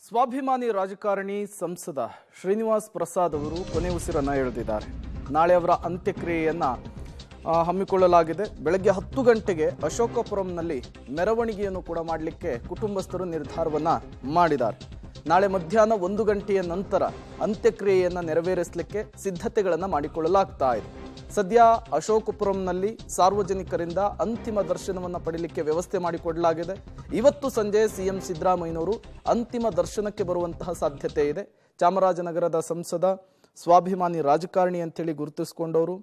ಸ್ವಾಭಿಮಾನಿ ರಾಜಕಾರಣಿ ಸಂಸದ ಶ್ರೀನಿವಾಸ್ ಪ್ರಸಾದ್ ಅವರು ಕೊನೆ ಉಸಿರನ್ನು ಎಳೆದಿದ್ದಾರೆ. ನಾಳೆ ಅವರ ಅಂತ್ಯಕ್ರಿಯೆಯನ್ನು ಹಮ್ಮಿಕೊಳ್ಳಲಾಗಿದೆ. ಬೆಳಗ್ಗೆ 10 ಗಂಟೆಗೆ ಅಶೋಕಪುರಂನಲ್ಲಿ ಮೆರವಣಿಗೆಯನ್ನು ಕೂಡ ಮಾಡಲಿಕ್ಕೆ ಕುಟುಂಬಸ್ಥರು ನಿರ್ಧಾರವನ್ನು ಮಾಡಿದ್ದಾರೆ. ನಾಳೆ ಮಧ್ಯಾಹ್ನ 1 ಗಂಟೆಯ ನಂತರ ಅಂತ್ಯಕ್ರಿಯೆಯನ್ನು ನೆರವೇರಿಸಲಿಕ್ಕೆ ಸಿದ್ಧತೆಗಳನ್ನು ಮಾಡಿಕೊಳ್ಳಲಾಗ್ತಾ ಇದೆ. ಸದ್ಯ ಅಶೋಕಪುರಂನಲ್ಲಿ ಸಾರ್ವಜನಿಕರಿಂದ ಅಂತಿಮ ದರ್ಶನವನ್ನು ಪಡೆಯಲಿಕ್ಕೆ ವ್ಯವಸ್ಥೆ ಮಾಡಿಕೊಡಲಾಗಿದೆ. ಇವತ್ತು ಸಂಜೆ ಸಿಎಂ ಸಿದ್ದರಾಮಯ್ಯನವರು ಅಂತಿಮ ದರ್ಶನಕ್ಕೆ ಬರುವಂತಹ ಸಾಧ್ಯತೆ ಇದೆ. ಚಾಮರಾಜನಗರದ ಸಂಸದ, ಸ್ವಾಭಿಮಾನಿ ರಾಜಕಾರಣಿ ಅಂತೇಳಿ ಗುರುತಿಸಿಕೊಂಡವರು,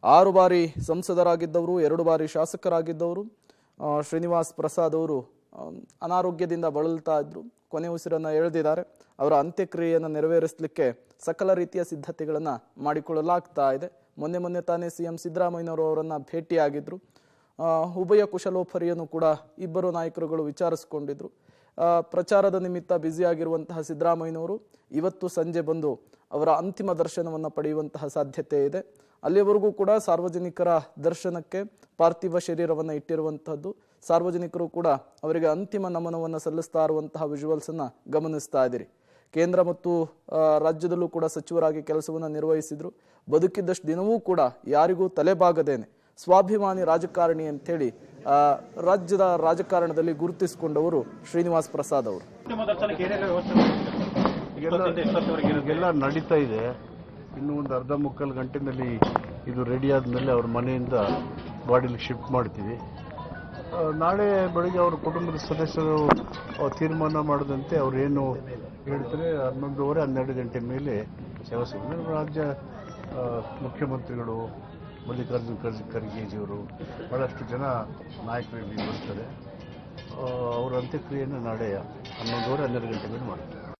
6 ಬಾರಿ ಸಂಸದರಾಗಿದ್ದವರು, 2 ಬಾರಿ ಶಾಸಕರಾಗಿದ್ದವರು ಶ್ರೀನಿವಾಸ್ ಪ್ರಸಾದ್ ಅವರು ಅನಾರೋಗ್ಯದಿಂದ ಬಳಲ್ತಾ ಇದ್ರು. ಕೊನೆ ಉಸಿರನ್ನು ಎಳೆದಿದ್ದಾರೆ. ಅವರ ಅಂತ್ಯಕ್ರಿಯೆಯನ್ನು ನೆರವೇರಿಸಲಿಕ್ಕೆ ಸಕಲ ರೀತಿಯ ಸಿದ್ಧತೆಗಳನ್ನು ಮಾಡಿಕೊಳ್ಳಲಾಗ್ತಾ ಇದೆ. ಮೊನ್ನೆ ತಾನೇ ಸಿಎಂ ಸಿದ್ದರಾಮಯ್ಯನವರು ಅವರನ್ನು ಭೇಟಿಯಾಗಿದ್ದರು. ಉಭಯ ಕುಶಲೋಪರಿಯನ್ನು ಕೂಡ ಇಬ್ಬರು ನಾಯಕರುಗಳು ವಿಚಾರಿಸಿಕೊಂಡಿದ್ರು. ಪ್ರಚಾರದ ನಿಮಿತ್ತ ಬ್ಯುಸಿಯಾಗಿರುವಂತಹ ಸಿದ್ದರಾಮಯ್ಯನವರು ಇವತ್ತು ಸಂಜೆ ಬಂದು ಅವರ ಅಂತಿಮ ದರ್ಶನವನ್ನು ಪಡೆಯುವಂತಹ ಸಾಧ್ಯತೆ ಇದೆ. ಅಲ್ಲಿಯವರೆಗೂ ಕೂಡ ಸಾರ್ವಜನಿಕರ ದರ್ಶನಕ್ಕೆ ಪಾರ್ಥಿವ ಶರೀರವನ್ನು ಇಟ್ಟಿರುವಂತಹದ್ದು. ಸಾರ್ವಜನಿಕರು ಕೂಡ ಅವರಿಗೆ ಅಂತಿಮ ನಮನವನ್ನು ಸಲ್ಲಿಸ್ತಾ ಇರುವಂತಹ ವಿಜುವಲ್ಸನ್ನು ಗಮನಿಸ್ತಾ ಇದ್ದೀರಿ. ಕೇಂದ್ರ ಮತ್ತು ರಾಜ್ಯದಲ್ಲೂ ಕೂಡ ಸಚಿವರಾಗಿ ಕೆಲಸವನ್ನು ನಿರ್ವಹಿಸಿದ್ರು. ಬದುಕಿದ್ದಷ್ಟು ದಿನವೂ ಕೂಡ ಯಾರಿಗೂ ತಲೆಬಾಗದೇನೆ ಸ್ವಾಭಿಮಾನಿ ರಾಜಕಾರಣಿ ಅಂತೇಳಿ ರಾಜ್ಯದ ರಾಜಕಾರಣದಲ್ಲಿ ಗುರುತಿಸಿಕೊಂಡವರು ಶ್ರೀನಿವಾಸ್ ಪ್ರಸಾದ್ ಅವರು. ಎಲ್ಲ ನಡೀತಾ ಇದೆ. ಇನ್ನು ಒಂದು ಅರ್ಧ ಮುಕ್ಕಾಲು ಗಂಟೆನಲ್ಲಿ ಇದು ರೆಡಿ ಆದಮೇಲೆ ಅವ್ರ ಮನೆಯಿಂದ ಬಾಡಿಲಿ ಶಿಫ್ಟ್ ಮಾಡ್ತೀವಿ. ನಾಳೆ ಬೆಳಗ್ಗೆ ಅವ್ರ ಕುಟುಂಬದ ಸದಸ್ಯರು ತೀರ್ಮಾನ ಮಾಡದಂತೆ ಅವ್ರೇನು ಹೇಳ್ತಾರೆ 11:30 12 ಗಂಟೆ ಮೇಲೆ ಸೇವೆ. ರಾಜ್ಯ ಮುಖ್ಯಮಂತ್ರಿಗಳು, ಮಲ್ಲಿಕಾರ್ಜುನ ಖರ್ಗೆಜಿಯವರು, ಬಹಳಷ್ಟು ಜನ ನಾಯಕರು ಇಲ್ಲಿ ಬರ್ತಾರೆ. ಅವರ ಅಂತ್ಯಕ್ರಿಯೆಯನ್ನು ನಾಳೆ 11:30 12 ಗಂಟೆ ಮೇಲೆ ಮಾಡ್ತಾರೆ.